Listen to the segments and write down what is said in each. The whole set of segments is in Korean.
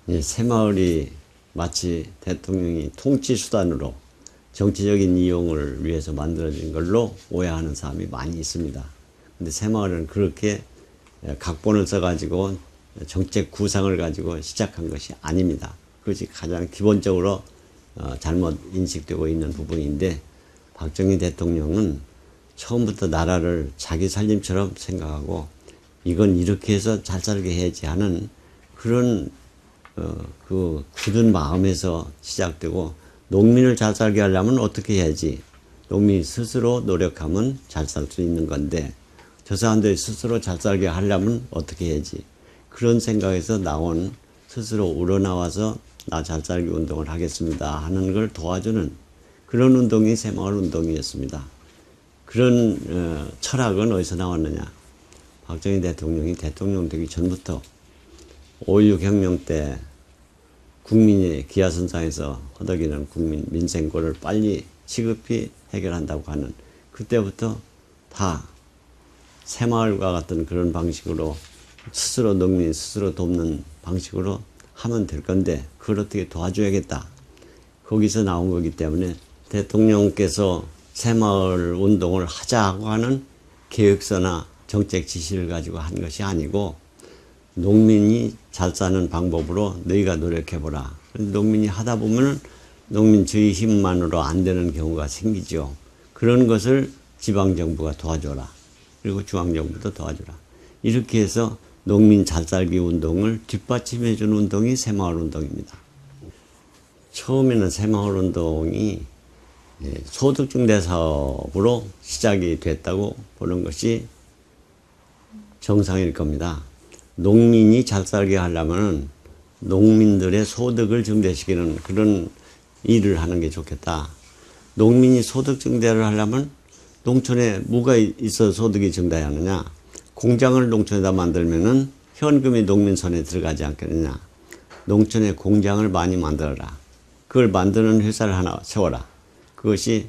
이 새마을이 마치 대통령이 통치 수단으로 정치적인 이용을 위해서 만들어진 걸로 오해하는 사람이 많이 있습니다. 근데 새마을은 그렇게 각본을 써가지고 정책 구상을 가지고 시작한 것이 아닙니다. 그것이 가장 기본적으로 잘못 인식되고 있는 부분인데, 박정희 대통령은 처음부터 나라를 자기 살림처럼 생각하고 이건 이렇게 해서 잘 살게 해야지 하는 그런 그 굳은 마음에서 시작되고, 농민을 잘 살게 하려면 어떻게 해야지, 농민이 스스로 노력하면 잘 살 수 있는 건데 저 사람들이 스스로 잘 살게 하려면 어떻게 해야지, 그런 생각에서 나온, 스스로 우러나와서 나 잘 살기 운동을 하겠습니다 하는 걸 도와주는 그런 운동이 새마을 운동이었습니다. 그런 철학은 어디서 나왔느냐? 박정희 대통령이 대통령 되기 전부터 5.16 혁명 때 국민이 기아선상에서 허덕이는 국민 민생고를 빨리 시급히 해결한다고 하는, 그때부터 다 새마을과 같은 그런 방식으로 스스로 농민 스스로 돕는 방식으로 하면 될 건데 그걸 어떻게 도와줘야겠다. 거기서 나온 거기 때문에 대통령께서 새마을 운동을 하자고 하는 계획서나 정책 지시를 가지고 한 것이 아니고, 농민이 잘 사는 방법으로 너희가 노력해보라. 농민이 하다 보면 농민주의 힘만으로 안 되는 경우가 생기죠. 그런 것을 지방정부가 도와줘라. 그리고 중앙정부도 도와줘라. 이렇게 해서 농민 잘 살기 운동을 뒷받침해 준 운동이 새마을 운동입니다. 처음에는 새마을 운동이 소득증대 사업으로 시작이 됐다고 보는 것이 정상일 겁니다. 농민이 잘 살게 하려면 농민들의 소득을 증대시키는 그런 일을 하는 게 좋겠다. 농민이 소득 증대를 하려면 농촌에 뭐가 있어 소득이 증대하느냐? 공장을 농촌에다 만들면은 현금이 농민 손에 들어가지 않겠느냐? 농촌에 공장을 많이 만들어라. 그걸 만드는 회사를 하나 세워라. 그것이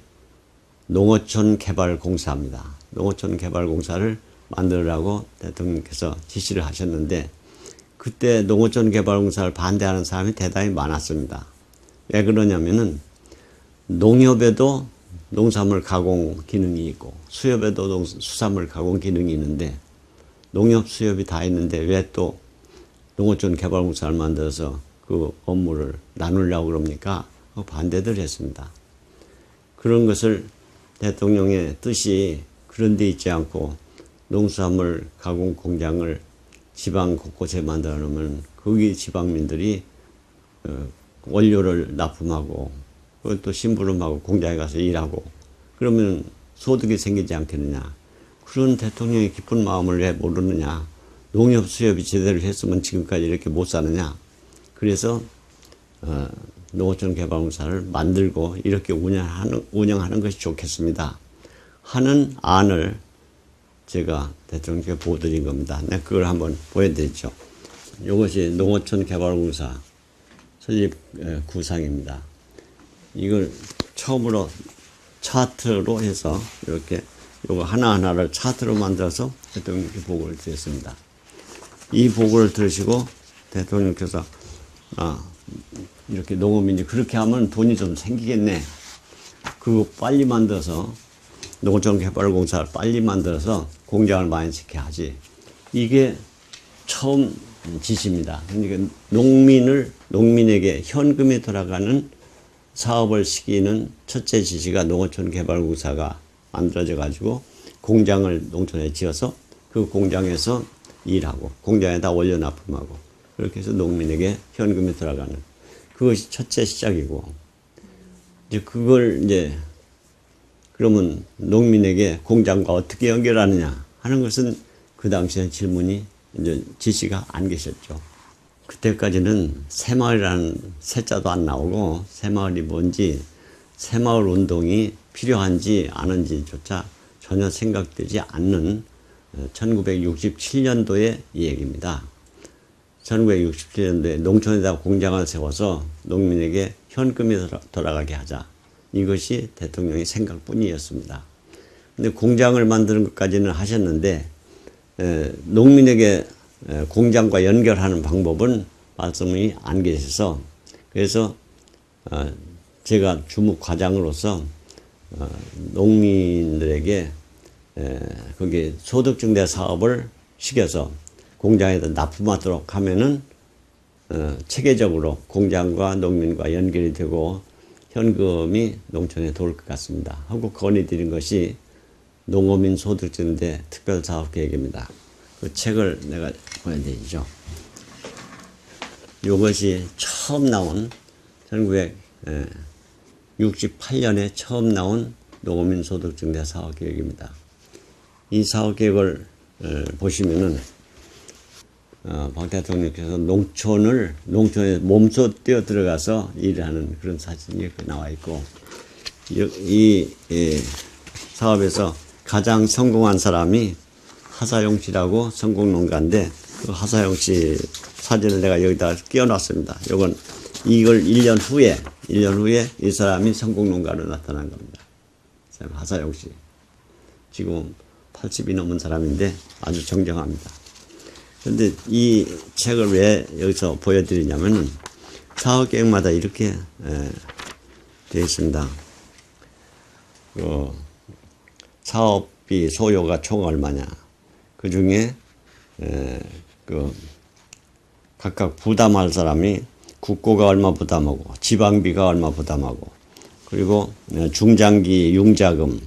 농어촌 개발공사입니다. 농어촌 개발공사를 만들라고 대통령께서 지시를 하셨는데, 그때 농어촌 개발공사를 반대하는 사람이 대단히 많았습니다. 왜 그러냐면은 농협에도 농산물 가공 기능이 있고 수협에도 수산물 가공 기능이 있는데, 농협 수협이 다 있는데 왜 또 농어촌 개발공사를 만들어서 그 업무를 나누려고 그럽니까? 반대들 했습니다. 그런 것을 대통령의 뜻이 그런 데 있지 않고 농수산물 가공 공장을 지방 곳곳에 만들어 놓으면 거기 지방민들이 원료를 납품하고 또 심부름하고 공장에 가서 일하고 그러면 소득이 생기지 않겠느냐. 그런 대통령의 깊은 마음을 왜 모르느냐. 농협 수협이 제대로 했으면 지금까지 이렇게 못 사느냐. 그래서 농어촌 개발공사를 만들고 이렇게 운영하는 것이 좋겠습니다 하는 안을 제가 대통령께 보여드린 겁니다. 네, 그걸 한번 보여드렸죠. 이것이 농어촌 개발공사 설립 구상입니다. 이걸 처음으로 차트로 해서 이렇게 요거 하나하나를 차트로 만들어서 대통령께 보고를 드렸습니다. 이 보고를 들으시고 대통령께서 이렇게 농어민이 그렇게 하면 돈이 좀 생기겠네. 그거 빨리 만들어서 농어촌 개발공사를 빨리 만들어서 공장을 많이 짓게 하지. 이게 처음 지시입니다. 그러니까 농민에게 현금이 돌아가는 사업을 시키는 첫째 지시가 농어촌 개발공사가 만들어져 가지고 공장을 농촌에 지어서 그 공장에서 일하고 공장에다 원료 납품하고 그렇게 해서 농민에게 현금이 돌아가는, 그것이 첫째 시작이고, 이제 그걸 이제 그러면 농민에게 공장과 어떻게 연결하느냐 하는 것은 그 당시에 질문이 이제 지시가 안 계셨죠. 그때까지는 새마을이라는 새자도 안 나오고 새마을이 뭔지 새마을 운동이 필요한지 아는지조차 전혀 생각되지 않는 1967년도의 얘기입니다. 1967년도에 농촌에다 공장을 세워서 농민에게 현금이 돌아가게 하자. 이것이 대통령의 생각뿐이었습니다. 근데 공장을 만드는 것까지는 하셨는데 농민에게 공장과 연결하는 방법은 말씀이 안 계셔서 그래서 제가 주무 과장으로서 농민들에게 거기 소득증대 사업을 시켜서 공장에다 납품하도록 하면은 체계적으로 공장과 농민과 연결이 되고 현금이 농촌에 돌 것 같습니다. 하고 건의드린 것이 농어민 소득증대 특별사업계획입니다. 그 책을 내가 보여드리죠. 이것이 처음 나온 1968년에 처음 나온 농어민 소득증대 사업계획입니다. 이 사업계획을 보시면은 박 대통령께서 농촌에 몸소 뛰어 들어가서 일하는 그런 사진이 나와 있고, 이 사업에서 가장 성공한 사람이 하사용 씨라고 성공농가인데, 그 하사용 씨 사진을 내가 여기다 끼워놨습니다. 이걸 1년 후에 이 사람이 성공농가로 나타난 겁니다. 하사용 씨. 지금 80이 넘은 사람인데 아주 정정합니다. 그런데 이 책을 왜 여기서 보여드리냐면은 사업계획마다 이렇게 되어 있습니다. 사업비 소요가 총 얼마냐. 그 중에 각각 부담할 사람이 국고가 얼마 부담하고 지방비가 얼마 부담하고 그리고 중장기 융자금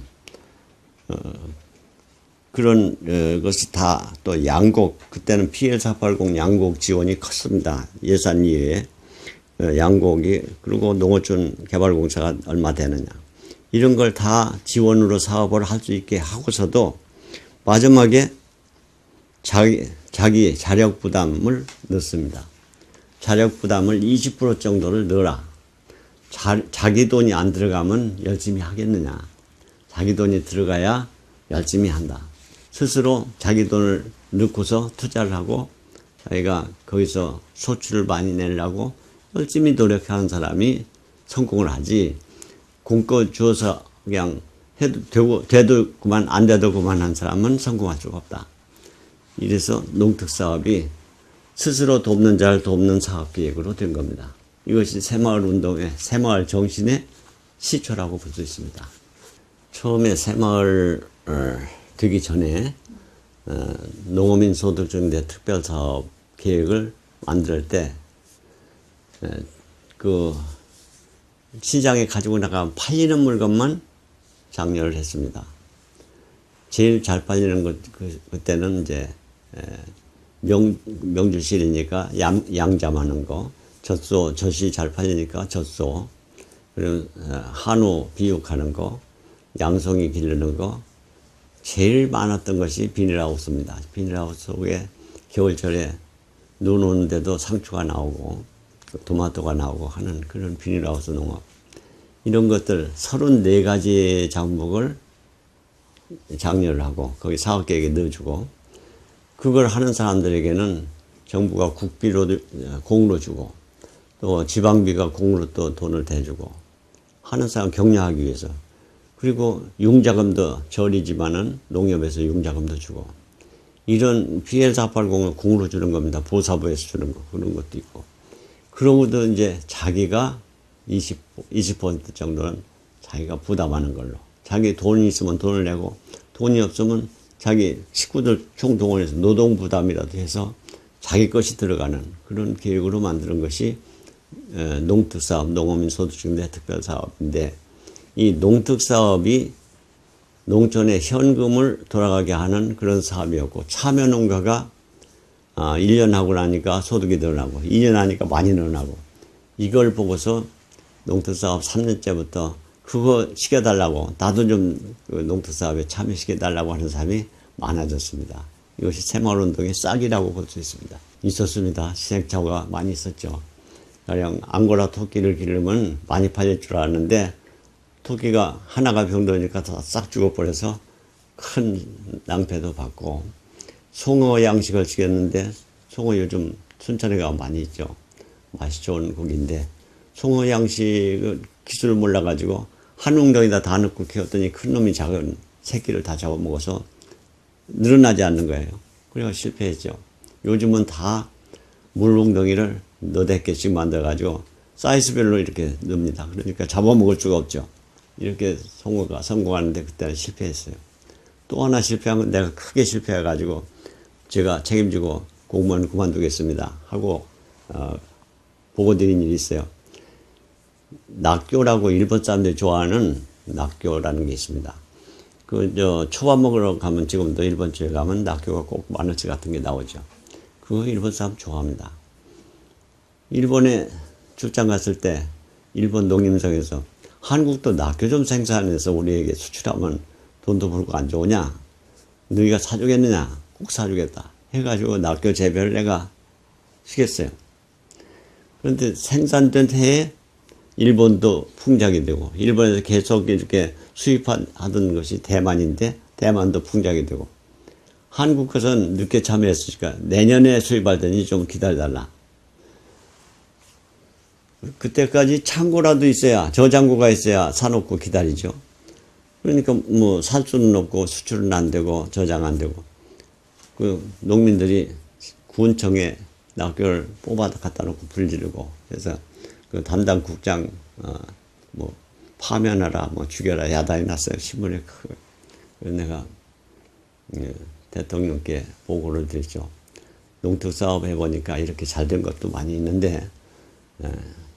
그런 것이 다 또 양곡, 그때는 PL480 양곡 지원이 컸습니다. 예산 이외에 양곡이, 그리고 농어촌 개발공사가 얼마 되느냐, 이런 걸 다 지원으로 사업을 할 수 있게 하고서도 마지막에 자기 자력 부담을 넣습니다. 자력 부담을 20% 정도를 넣어라. 자기 돈이 안 들어가면 열심히 하겠느냐. 자기 돈이 들어가야 열심히 한다. 스스로 자기 돈을 넣고서 투자를 하고 자기가 거기서 소출을 많이 내려고 열심히 노력하는 사람이 성공을 하지, 공껏 주어서 그냥 해도 돼도 그만 안 돼도 그만한 사람은 성공할 수가 없다. 이래서 농특사업이 스스로 돕는 자를 돕는 사업계획으로 된 겁니다. 이것이 새마을운동의 새마을 정신의 시초라고 볼 수 있습니다. 처음에 새마을 되기 전에 농어민 소득증대 특별사업 계획을 만들 때 그 시장에 가지고 나가면 팔리는 물건만 장려를 했습니다. 제일 잘 팔리는 것 그때는 이제 명주실이니까 양잠하는 거, 젖이 잘 팔리니까 젖소, 그리고 한우 비육하는 거, 양송이 기르는 거. 제일 많았던 것이 비닐하우스입니다. 비닐하우스 속에 겨울철에 눈 오는데도 상추가 나오고 토마토가 나오고 하는 그런 비닐하우스 농업. 이런 것들 34가지 작목을 장려를 하고 거기 사업계획에 넣어주고, 그걸 하는 사람들에게는 정부가 국비로 공으로 주고 또 지방비가 공으로 또 돈을 대주고 하는 사람 격려하기 위해서, 그리고 융자금도 절이지만은 농협에서 융자금도 주고, 이런 PL480을 공으로 주는 겁니다. 보사부에서 주는 거, 그런 것도 있고. 그러고도 이제 자기가 20% 정도는 자기가 부담하는 걸로, 자기 돈이 있으면 돈을 내고 돈이 없으면 자기 식구들 총동원해서 노동부담이라도 해서 자기 것이 들어가는 그런 계획으로 만드는 것이 농특사업, 농어민 소득증대 특별사업인데, 이 농특사업이 농촌에 현금을 돌아가게 하는 그런 사업이었고, 참여농가가 1년 하고 나니까 소득이 늘어나고 2년 하니까 많이 늘어나고, 이걸 보고서 농특사업 3년째부터 그거 시켜달라고, 나도 좀 농특사업에 참여시켜달라고 하는 사람이 많아졌습니다. 이것이 새마을운동의 싹이라고 볼 수 있습니다. 있었습니다. 시행착오가 많이 있었죠. 가령 앙고라 토끼를 기르면 많이 팔릴 줄 알았는데 토끼가 하나가 병들으니까 다 싹 죽어버려서 큰 낭패도 받고, 송어 양식을 시켰는데 송어 요즘 순천에 가면 많이 있죠. 맛이 좋은 고기인데 송어 양식 기술을 몰라가지고 한 웅덩이다 다 넣고 키웠더니 큰 놈이 작은 새끼를 다 잡아먹어서 늘어나지 않는 거예요. 그래서 실패했죠. 요즘은 다 물 웅덩이를 너댓 개씩 만들어가지고 사이즈별로 이렇게 넣습니다. 그러니까 잡아먹을 수가 없죠. 이렇게 성공하는데 그때는 실패했어요. 또 하나 실패한 건 내가 크게 실패해가지고 제가 책임지고 공무원 그만두겠습니다 하고 보고 드린 일이 있어요. 낙교라고 일본 사람들이 좋아하는 낙교라는 게 있습니다. 초밥 먹으러 가면 지금도 일본 집에 가면 낙교가 꼭 만원치 같은 게 나오죠. 그거 일본 사람 좋아합니다. 일본에 출장 갔을 때 일본 농림성에서 한국도 낙교 좀 생산해서 우리에게 수출하면 돈도 벌고 안 좋으냐? 너희가 사주겠느냐? 꼭 사주겠다. 해가지고 낙교 재배를 내가 시켰어요. 그런데 생산된 해에 일본도 풍작이 되고, 일본에서 계속 이렇게 수입하던 것이 대만인데, 대만도 풍작이 되고, 한국 것은 늦게 참여했으니까 내년에 수입할 테니 좀 기다려달라. 그때까지 창고라도 있어야, 저장고가 있어야 사놓고 기다리죠. 그러니까 뭐 살 수는 없고 수출은 안 되고 저장 안 되고, 농민들이 군청에 낙교를 뽑아 갖다 놓고 불지르고, 그래서 그 담당 국장 뭐 파면하라, 뭐 죽여라 야단이 났어요. 신문에 크고. 그래서 내가 대통령께 보고를 드렸죠. 농특 사업 해보니까 이렇게 잘 된 것도 많이 있는데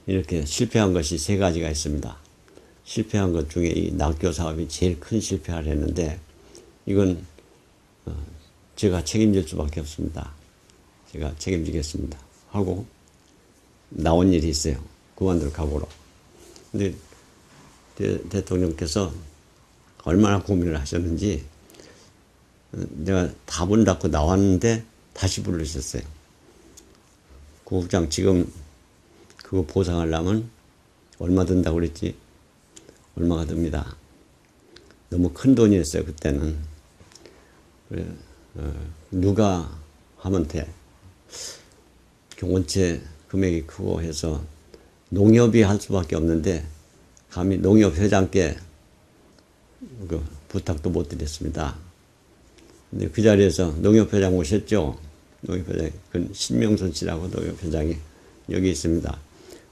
이렇게 실패한 것이 3가지가 있습니다. 실패한 것 중에 이 낙교 사업이 제일 큰 실패를 했는데, 이건 제가 책임질 수밖에 없습니다. 제가 책임지겠습니다 하고 나온 일이 있어요. 그만두러 가보러. 근데 대통령께서 얼마나 고민을 하셨는지 내가 답은 받고 나왔는데 다시 부르셨어요. 국장 지금 그거 보상하려면 얼마 든다고 그랬지? 얼마가 듭니다. 너무 큰 돈이었어요 그때는. 그래, 누가 하면 돼? 원체 금액이 크고 해서 농협이 할 수밖에 없는데, 감히 농협 회장께 부탁도 못 드렸습니다. 근데 그 자리에서 농협 회장 오셨죠? 농협 회장, 그 신명선 씨라고 농협 회장이 여기 있습니다.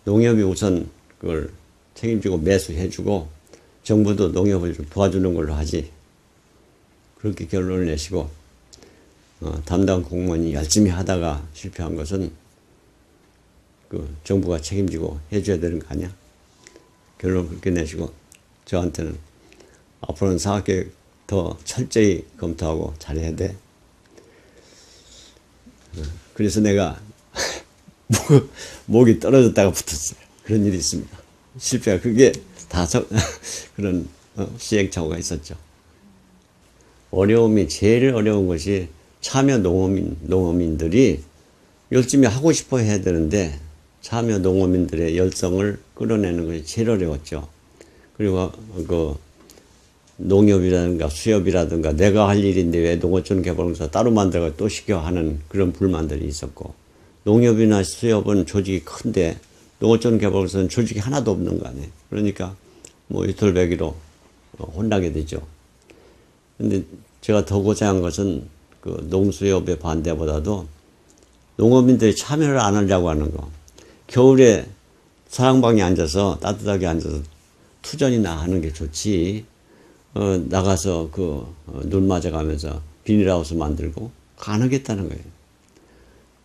농협이 우선 그걸 책임지고 매수해주고 정부도 농협을 좀 도와주는 걸로 하지. 그렇게 결론을 내시고 담당 공무원이 열심히 하다가 실패한 것은 정부가 책임지고 해줘야 되는 거 아니야? 결론 그렇게 내시고 저한테는 앞으로는 사업계획 더 철저히 검토하고 잘해야 돼. 그래서 내가 목이 떨어졌다가 붙었어요. 그런 일이 있습니다. 실패가 그게 다 그런 시행착오가 있었죠. 제일 어려운 것이 참여 농어민들이 열심히 하고 싶어 해야 되는데 참여 농어민들의 열성을 끌어내는 것이 제일 어려웠죠. 그리고 농협이라든가 수협이라든가 내가 할 일인데 왜 농어촌 개발공사 따로 만들어서 또 시켜 하는 그런 불만들이 있었고, 농협이나 수협은 조직이 큰데 농어촌 개발공사는 조직이 하나도 없는 거 아니에요. 그러니까 뭐 이틀배기로 혼나게 되죠. 근데 제가 더 고생한 것은 농수협의 반대보다도 농어민들이 참여를 안 하려고 하는 거. 겨울에 사랑방에 앉아서 따뜻하게 앉아서 투전이나 하는 게 좋지. 나가서 눈 맞아가면서 비닐하우스 만들고 안 하겠다는 거예요.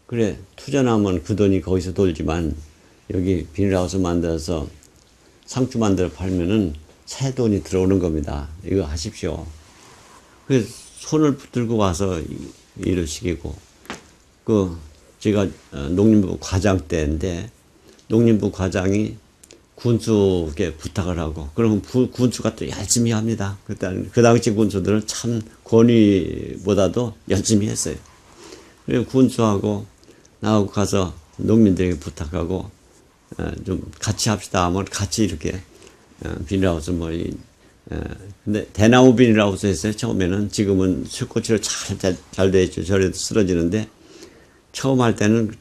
그래, 투전하면 그 돈이 거기서 돌지만 여기 비닐하우스 만들어서 상추 만들어 팔면은 새 돈이 들어오는 겁니다. 이거 하십시오. 그래서 손을 붙들고 와서 일을 시키고, 제가 농림부 과장 때인데 농림부 과장이 군수에게 부탁을 하고, 그러면 군수가 또 열심히 합니다. 그 당시 군수들은 참 권위보다도 열심히 했어요. 그리고 군수하고 나하고 가서 농민들에게 부탁하고 좀 같이 합시다 하면 같이 이렇게 비닐하우스 근데 대나무 비닐하우스 했어요. 처음에는. 지금은 수꽃으로 잘 돼 있죠. 저래도 쓰러지는데 처음 할 때는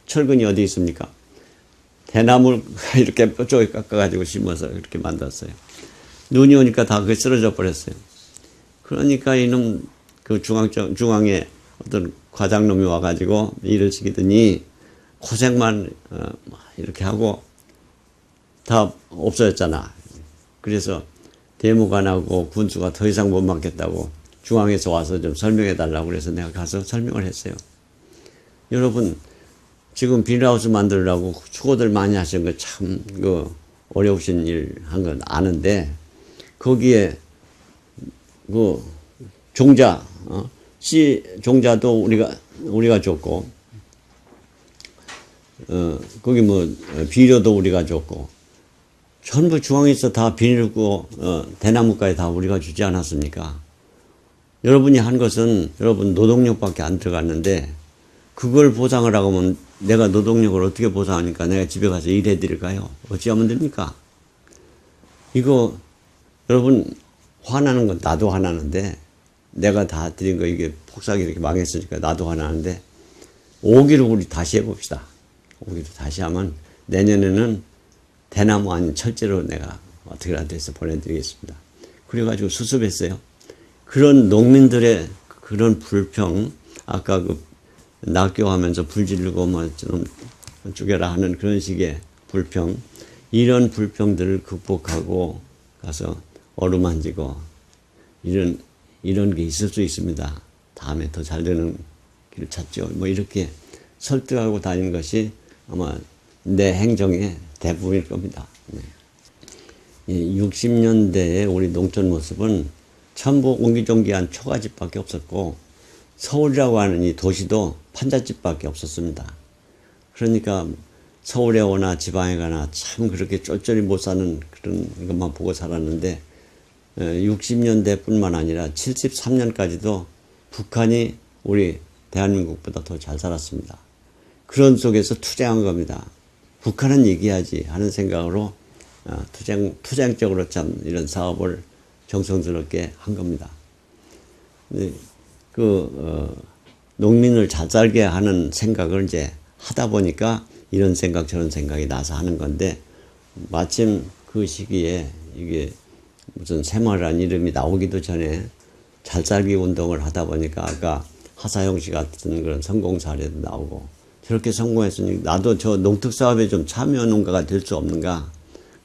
철근이 어디 있습니까? 대나무를 이렇게 뾰족하게 깎아가지고 심어서 이렇게 만들었어요. 눈이 오니까 다 그게 쓰러져 버렸어요. 그러니까 이놈 중앙에 어떤 과장놈이 와가지고 일을 시키더니 고생만 이렇게 하고 다 없어졌잖아. 그래서 대무관하고 군수가 더 이상 못 맡겠다고 중앙에서 와서 좀 설명해 달라고 그래서 내가 가서 설명을 했어요. 여러분 지금 비닐하우스 만들려고 수고들 많이 하신 거 참 어려우신 일 한 건 아는데 거기에 그 종자 씨 종자도 우리가 줬고 거기 뭐 비료도 우리가 줬고 전부 중앙에서 다 비닐고 대나무까지 다 우리가 주지 않았습니까? 여러분이 한 것은 여러분 노동력밖에 안 들어갔는데 그걸 보상을 하고 하면 내가 노동력을 어떻게 보상하니까 내가 집에 가서 일해 드릴까요? 어찌하면 됩니까? 이거 여러분 화나는 건 나도 화나는데 내가 다 드린 거 이게 폭삭이 이렇게 망했으니까 나도 화나는데 오기로 우리 다시 해봅시다. 오기로 다시 하면 내년에는 대나무 아닌 철제로 내가 어떻게라도 해서 보내드리겠습니다. 그래가지고 수습했어요. 그런 농민들의 그런 불평, 아까 그 낙교하면서 불 지르고 뭐 좀 죽여라 하는 그런 식의 불평, 이런 불평들을 극복하고 가서 어루만지고 이런 게 있을 수 있습니다. 다음에 더 잘 되는 길을 찾죠. 뭐 이렇게 설득하고 다니는 것이 아마 내 행정의 대부분일 겁니다. 네. 60년대에 우리 농촌 모습은 전부 옹기종기한 초가집밖에 없었고 서울이라고 하는 이 도시도 판잣집밖에 없었습니다. 그러니까 서울에 오나 지방에 가나 참 그렇게 쫄쫄이 못 사는 그런 것만 보고 살았는데 60년대뿐만 아니라 73년까지도 북한이 우리 대한민국보다 더 잘 살았습니다. 그런 속에서 투쟁한 겁니다. 북한은 얘기하지 하는 생각으로 투쟁적으로 참 이런 사업을 정성스럽게 한 겁니다. 농민을 잘 살게 하는 생각을 이제 하다 보니까 이런 생각 저런 생각이 나서 하는 건데 마침 그 시기에 이게 무슨 새마을이라는 이름이 나오기도 전에 잘 살기 운동을 하다 보니까 아까 하사영 씨 같은 그런 성공 사례도 나오고 저렇게 성공했으니 나도 저 농특사업에 좀 참여 농가가 될 수 없는가.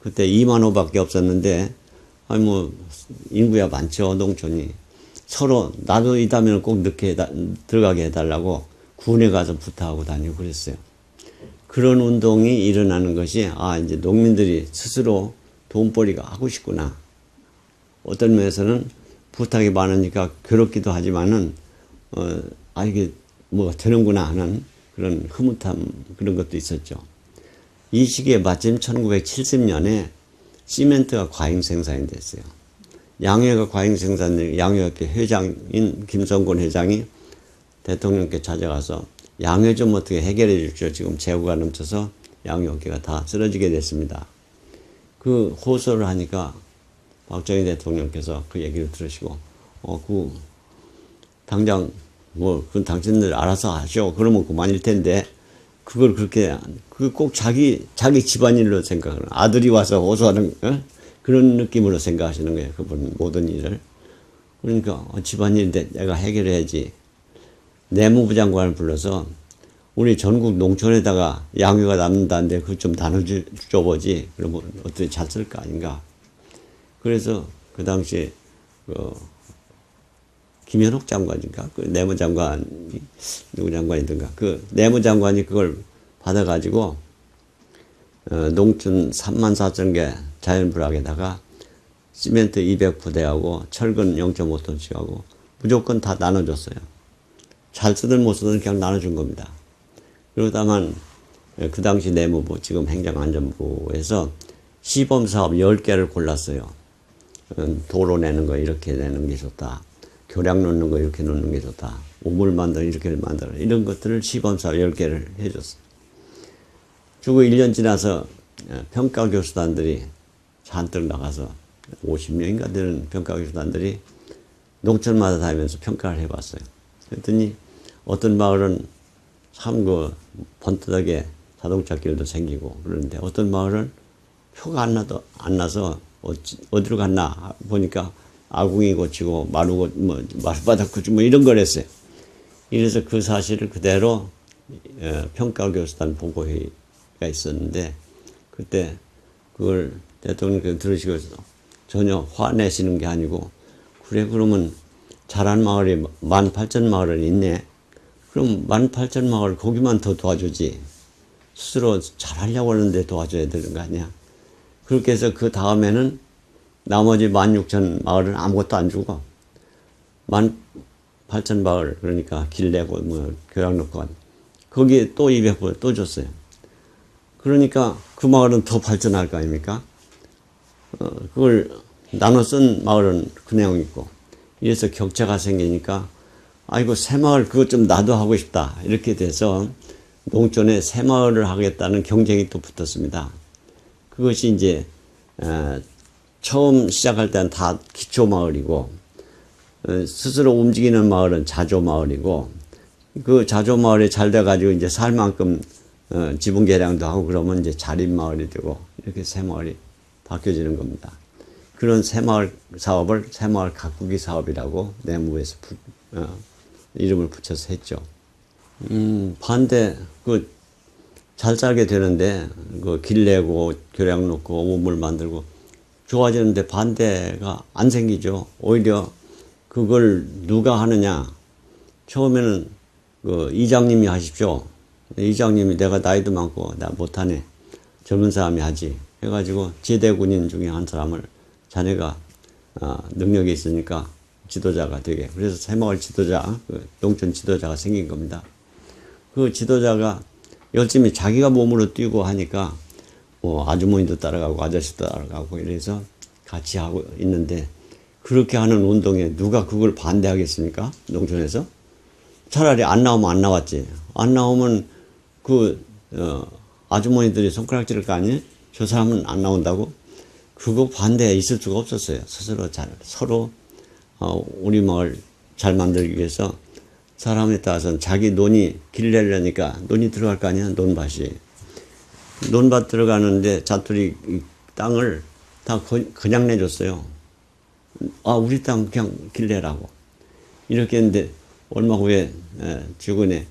그때 2만 호밖에 없었는데 아니 뭐 인구야 많죠 농촌이. 서로 나도 있다면 꼭 들어가게 해달라고 군에 가서 부탁하고 다니고 그랬어요. 그런 운동이 일어나는 것이 이제 농민들이 스스로 돈벌이가 하고 싶구나. 어떤 면에서는 부탁이 많으니까 괴롭기도 하지만은 이게 뭐가 되는구나 하는 그런 흐뭇함 그런 것도 있었죠. 이 시기에 마침 1970년에 시멘트가 과잉 생산이 됐어요. 양회가 과잉 생산, 양회협회 회장인 김성곤 회장이 대통령께 찾아가서 양회 좀 어떻게 해결해 주십시오. 지금 재고가 넘쳐서 양회업계가 다 쓰러지게 됐습니다. 그 호소를 하니까 박정희 대통령께서 그 얘기를 들으시고, 당장 그건 당신들 알아서 하시오. 그러면 그만일 텐데, 그걸 그렇게, 꼭 자기 집안일로 생각하는, 아들이 와서 호소하는, 그런 느낌으로 생각하시는 거예요. 그분 모든 일을. 그러니까 집안일인데 내가 해결해야지. 내무부 장관을 불러서 우리 전국 농촌에다가 양효가 남는다는데 그거 좀 나눠줘보지. 그러면 어떻게 잘 쓸 거 아닌가. 그래서 그 당시에 김현옥 장관인가? 그 내무장관이 누구 장관이든가. 그 내무장관이 그걸 받아가지고 농촌 34,000개 자연불악에다가 시멘트 200부대하고 철근 0.5톤씩하고 무조건 다 나눠줬어요. 잘 쓰든 못 쓰든 그냥 나눠준 겁니다. 그러다만 그 당시 내무부, 지금 행정안전부에서 시범사업 10개를 골랐어요. 도로 내는 거 이렇게 내는 게 좋다. 교량 놓는 거 이렇게 놓는 게 좋다. 우물 만들어 이렇게 만들어. 이런 것들을 시범사업 10개를 해줬어요. 그리고 1년 지나서 평가교수단들이 잔뜩 나가서 50명인가 되는 평가교수단들이 농촌마다 다니면서 평가를 해봤어요. 그랬더니 어떤 마을은 참 번듯하게 자동차길도 생기고 그러는데 어떤 마을은 표가 안 나서 어디로 갔나 보니까 아궁이 고치고 마루바닥 고치고 이런 걸 했어요. 이래서 그 사실을 그대로 평가교수단 보고회의가 있었는데 그때 그걸 대통령께서 들으시고 전혀 화내시는 게 아니고 그래 그러면 잘한 마을이 18,000마을은 있네. 그럼 18,000마을 거기만 더 도와주지. 스스로 잘하려고 하는데 도와줘야 되는 거 아니야. 그렇게 해서 그 다음에는 나머지 16,000마을은 아무것도 안 주고 18,000마을 그러니까 길 내고 뭐 교양 놓고 거기에 또 200불 또 줬어요. 그러니까 그 마을은 더 발전할 거 아닙니까? 그걸 나눠 쓴 마을은 그냥 있고 이래서 격차가 생기니까 아이고 새마을 그것 좀 나도 하고 싶다 이렇게 돼서 농촌에 새마을을 하겠다는 경쟁이 또 붙었습니다. 그것이 이제 처음 시작할 때는 다 기초마을이고 스스로 움직이는 마을은 자조마을이고 그 자조마을이 잘 돼가지고 이제 살 만큼 지분 개량도 하고 그러면 이제 자립마을이 되고 이렇게 새마을이 바뀌어지는 겁니다. 그런 새마을 사업을 새마을 가꾸기 사업이라고 내무부에서 이름을 붙여서 했죠. 반대 잘 살게 되는데 그 길 내고 교량 놓고 우물 만들고 좋아지는데 반대가 안 생기죠. 오히려 그걸 누가 하느냐. 처음에는 그 이장님이 하십시오. 이장님이 내가 나이도 많고 나 못하네. 젊은 사람이 하지. 해가지고 제대군인 중에 한 사람을 자네가 능력이 있으니까 지도자가 되게. 그래서 새마을 지도자, 농촌 지도자가 생긴 겁니다. 그 지도자가 열심히 자기가 몸으로 뛰고 하니까 뭐 아주머니도 따라가고 아저씨도 따라가고 이래서 같이 하고 있는데 그렇게 하는 운동에 누가 그걸 반대하겠습니까? 농촌에서? 차라리 안 나오면 안 나왔지. 안 나오면 아주머니들이 손가락 찌를 거 아니에요? 저 사람은 안 나온다고? 그거 반대에 있을 수가 없었어요. 서로 우리 마을 잘 만들기 위해서 사람에 따라서는 자기 논이 길 내려니까 논이 들어갈 거 아니야, 논밭이. 논밭 들어가는데 자투리 땅을 다 그냥 내줬어요. 우리 땅 그냥 길 내라고. 이렇게 했는데 얼마 후에 주변에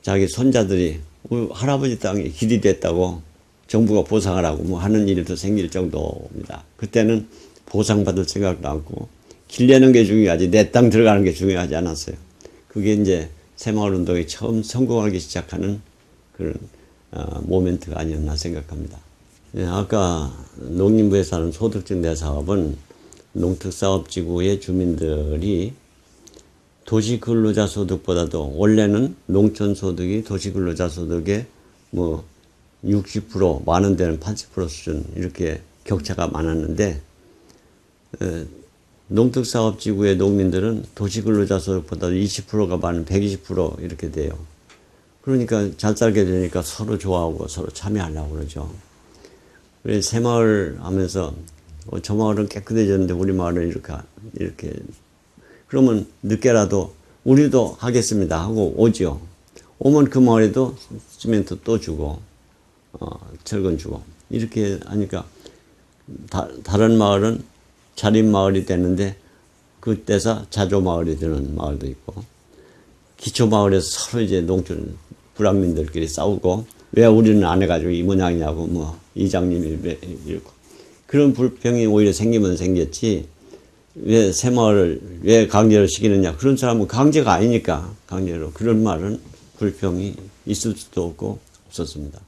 자기 손자들이 우리 할아버지 땅이 길이 됐다고 정부가 보상하라고 뭐 하는 일도 생길 정도입니다. 그때는 보상받을 생각도 않고 길 내는 게 중요하지 내 땅 들어가는 게 중요하지 않았어요. 그게 이제 새마을 운동이 처음 성공하기 시작하는 그런 모멘트가 아니었나 생각합니다. 아까 농림부에서 하는 소득증대 사업은 농특사업지구의 주민들이 도시근로자 소득보다도 원래는 농촌 소득이 도시근로자 소득의 뭐 60% 많은 데는 80% 수준 이렇게 격차가 많았는데 농특사업지구의 농민들은 도시근로자 소득보다 20%가 많은 120% 이렇게 돼요. 그러니까 잘 살게 되니까 서로 좋아하고 서로 참여하려고 그러죠. 그래서 새마을 하면서 저 마을은 깨끗해졌는데 우리 마을은 이렇게 그러면 늦게라도 우리도 하겠습니다 하고 오죠. 오면 그 마을에도 시멘트 또 주고 철근 주고 이렇게 하니까 다른 마을은 자립마을이 되는데 그때서 자조마을이 되는 마을도 있고 기초마을에서 서로 이제 농촌 불황민들끼리 싸우고 왜 우리는 안 해가지고 이 모양이냐고 뭐 이장님이 왜 이러고 그런 불평이 오히려 생기면 생겼지 왜 새마을을 왜 강제로 시키느냐 그런 사람은 강제가 아니니까 강제로 그런 말은 불평이 있을 수도 없고 없었습니다.